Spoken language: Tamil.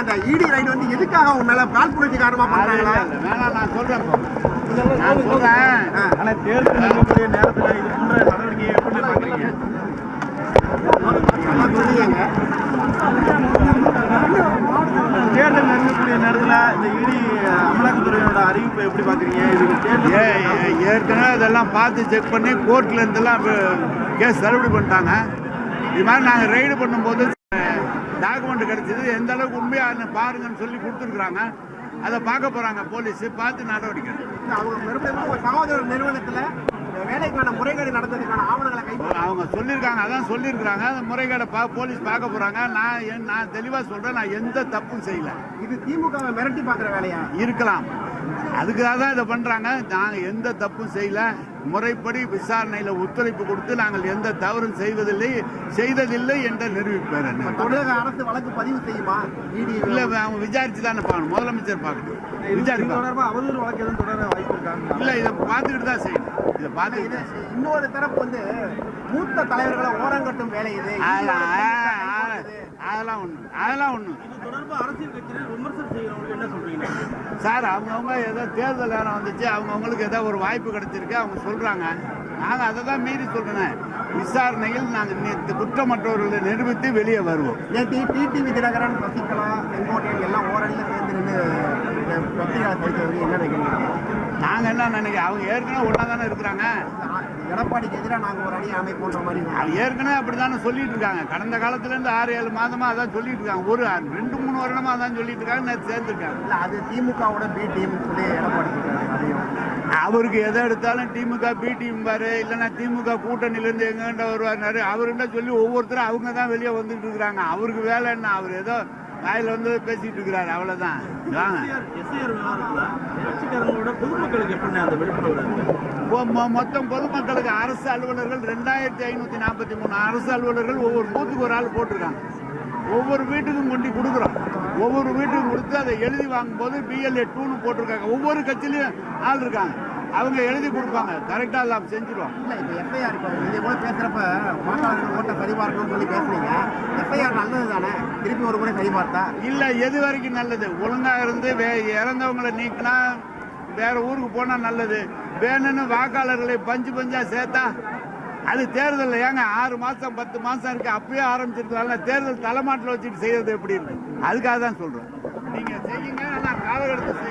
இந்த இடி ரைடு வந்து எதுக்காக உங்க மேல காழ்ப்புணர்ச்சி காரணமா பண்றாங்களா? வேணாம், நான் சொல்றேன். ஆனா தேர்தல் நெருங்கக்கூடிய நேரத்துல இது போன்ற நடவடிக்கையை எப்படி பாக்குறீங்க? தேர்தல் நெருங்கக்கூடிய நேரத்துல இந்த இடி அமலாக்கத்துறையோட அறிவிப்பை எப்படி பாக்குறீங்க? ஏற்கனவே இதெல்லாம் பார்த்து செக் பண்ணி கோர்ட்ல இருந்தெல்லாம் கேஸ் தள்ளுபடி பண்ணிட்டாங்க. இது மாதிரி நாங்கள் ரைடு பண்ணும்போது டாக்குமெண்ட் கிடைச்சது, எந்த அளவுக்கு உண்மையாக பாருங்கன்னு சொல்லி கொடுத்துருக்குறாங்க. அதை பார்க்க போறாங்க போலீஸ், பார்த்து நடவடிக்கை. அவங்க சகோதர நிறுவனத்துல வேலைக்கான முறைகேடு நடந்ததுக்கான ஆவணங்களை அவங்க சொல்லியிருக்காங்க, அதான் சொல்லியிருக்காங்க. அந்த முறைகேடை போலீஸ் பார்க்க போறாங்க. நான் தெளிவா சொல்றேன், நான் எந்த தப்பும் செய்யல. இது திமுகவை மிரட்டி பார்க்குற வேலையா இருக்கலாம், அதுக்காக தான் இதை பண்றாங்க. நாங்கள் எந்த தப்பும் செய்யல. முறைப்படி விசாரணையில ஒத்துழைப்பு கொடுத்து நாங்கள் எந்த தவறும் செய்ததில்லை என்ற நிரூபிப்பார். தமிழக அரசு வழக்கு பதிவு செய்யுமா? இல்ல, அவங்க விசாரிச்சு தானே பார்க்கணும். முதலமைச்சர் பார்க்கணும். அவதூறு வழக்கு எதுவும் தொடர வாய்ப்பு இருக்காங்க? இல்ல, இதை பார்த்துக்கிட்டு தான் செய்யணும். இதை பார்த்து இன்னொரு தரப்பு வந்து மூத்த தலைவர்களை ஓரங்கட்டும் வேலை இது. அதெல்லாம் ஒண்ணு அரசியல் கட்சியினர் விமர்சனம் செய்யறவங்களுக்கு என்ன சொல்றீங்க சார்? அவங்கவுங்க ஏதோ தேர்தல் நேரம் வந்துச்சு, அவங்கவுங்களுக்கு ஏதோ ஒரு வாய்ப்பு கிடைச்சிருக்கு, அவங்க சொல்றாங்க. நாங்க அதை தான் மீறி சொல்றேன். விசாரணையில் நாங்கள் குற்றமற்றவர்களை நிரூபித்து வெளியே வருவோம். டிடிவி தினகரன், சசிகலா, செங்கோட்டையன் எல்லாம் ஓரணியில் சேர்ந்து நின்று என்ன நினைக்கிறீங்க? நாங்க என்ன நினைக்கிறோம், அவங்க ஏற்கனவே ஒன்னா தானே இருக்கிறாங்க. எடப்பாடிக்கு எதிராக நாங்கள் ஒரு அணி அமைப்போன்ற மாதிரி ஏற்கனவே அப்படித்தானே சொல்லிட்டு இருக்காங்க. கடந்த காலத்துல இருந்து 6-7 மாதமா அதான் சொல்லிட்டு இருக்காங்க. ஒரு 2-3 வருடமா அதான் சொல்லிட்டு இருக்காங்க. நேற்று சேர்ந்துருக்காங்க. இல்ல, அது திமுகவோட பி டீம் சொல்லி எடப்பாடி சொல்றாங்க. அவருக்கு எதை எடுத்தாலும் திமுக பி டீம் பாரு, இல்லைன்னா திமுக கூட்டணியில இருந்து எங்கிட்ட வருவாரு அவருன்னா சொல்லி ஒவ்வொருத்தரும் அவங்க தான் வெளியே வந்துட்டு இருக்கிறாங்க. அவருக்கு வேலை என்ன? அவர் ஏதோ வாயில வந்து பேசிட்டு இருக்கிறாரு, அவ்வளவுதான். மொத்தம் பொதுமக்களுக்கு அரசு அலுவலர்கள் 2543 அரசு அலுவலர்கள் ஒவ்வொரு பூத்துக்கு ஒரு ஆள் போட்டிருக்காங்க. ஒவ்வொரு வீட்டுக்கும் கொண்டு கொடுக்குறோம். ஒவ்வொரு வீட்டுக்கும் கொடுத்து அதை எழுதி வாங்கும் போது BLA 2 போட்டிருக்காங்க. ஒவ்வொரு கட்சியிலையும் ஆள் இருக்காங்க, அவங்க எழுதி கொடுப்பாங்க. கரெக்டா எல்லாம் செஞ்சிருவாங்க. பேசுறப்ப வாக்காளர்கள் ஓட்ட சரிபார்க்கணும்னு சொல்லி பேசுறீங்க. எஃப்ஐஆர் நல்லது தானே? திருப்பி ஒரு முறை சரிபார்த்தா இல்ல, எது வரைக்கும் நல்லது? ஒழுங்கா இருந்து இறந்தவங்களை நீக்கினா வேற ஊருக்கு போனா நல்லது. வேணும்னு வாக்காளர்களை பஞ்சா சேர்த்தா அது தேர்தல் ஏங்க 6 மாசம் 10 மாசம் இருக்கு, அப்பயே ஆரம்பிச்சிருக்கலாம். தேர்தல் தலைமாட்டில் வச்சுட்டு செய்யறது எப்படி இருக்கு? அதுக்காக தான் சொல்றேன். நீங்க செய்யுங்க, காலகட்டத்தை